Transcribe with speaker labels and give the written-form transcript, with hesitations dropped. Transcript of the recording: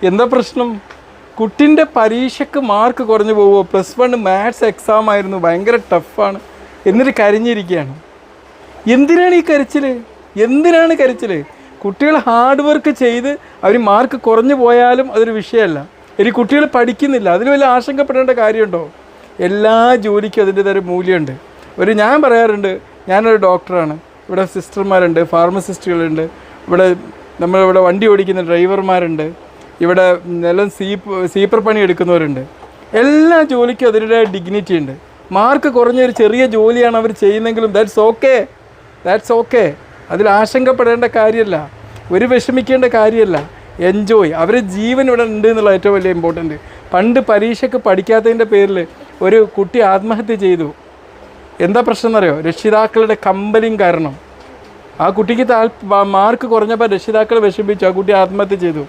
Speaker 1: എന്താ പ്രശ്നം? കുട്ടിൻ്റെ പരീക്ഷയ്ക്ക് മാർക്ക് കുറഞ്ഞു പോവുമോ? +1 മാത്സ് എക്സാം ആയിരുന്നു, ഭയങ്കര ടഫാണ്, എന്നിട്ട് കരഞ്ഞിരിക്കുകയാണ്. എന്തിനാണ് ഈ കരച്ചിൽ? എന്തിനാണ് കരച്ചിൽ? കുട്ടികൾ ഹാർഡ് വർക്ക് ചെയ്ത് അവർ മാർക്ക് കുറഞ്ഞു പോയാലും അതൊരു വിഷയമല്ല. ഇനി കുട്ടികൾ പഠിക്കുന്നില്ല, അതിൽ വലിയ ആശങ്കപ്പെടേണ്ട കാര്യമുണ്ടോ? എല്ലാ ജോലിക്കും അതിൻ്റെതായ മൂല്യമുണ്ട്. ഞാൻ പറയാറുണ്ട്, ഞാനൊരു ഡോക്ടറാണ്, ഇവിടെ സിസ്റ്റർമാരുണ്ട്, ഫാർമസിസ്റ്റുകളുണ്ട്, നമ്മളിവിടെ വണ്ടി ഓടിക്കുന്ന ഡ്രൈവർമാരുണ്ട്, ഇവിടെ നിലം സീപ്പർ പണി എടുക്കുന്നവരുണ്ട്. എല്ലാ ജോലിക്കും അതിൻ്റെതായ ഡിഗ്നിറ്റി ഉണ്ട്. മാർക്ക് കുറഞ്ഞൊരു ചെറിയ ജോലിയാണ് അവർ ചെയ്യുന്നെങ്കിലും ദാറ്റ്സ് ഓക്കെ. അതിൽ ആശങ്കപ്പെടേണ്ട കാര്യമല്ല, ഒരു വിഷമിക്കേണ്ട കാര്യമല്ല. എൻജോയ്. അവരുടെ ജീവൻ ഇവിടെ ഉണ്ട് എന്നുള്ള ഏറ്റവും വലിയ ഇമ്പോർട്ടൻറ്റ്. പണ്ട് പരീക്ഷയ്ക്ക് പഠിക്കാത്തതിൻ്റെ പേരിൽ ഒരു കുട്ടി ആത്മഹത്യ ചെയ്തു. എന്താ പ്രശ്നം എന്നറിയോ? രക്ഷിതാക്കളുടെ കമ്പലിങ് കാരണം. ആ കുട്ടിക്ക് മാർക്ക് കുറഞ്ഞപ്പോൾ രക്ഷിതാക്കൾ വിഷമിച്ചു, ആ കുട്ടി ആത്മഹത്യ ചെയ്തു.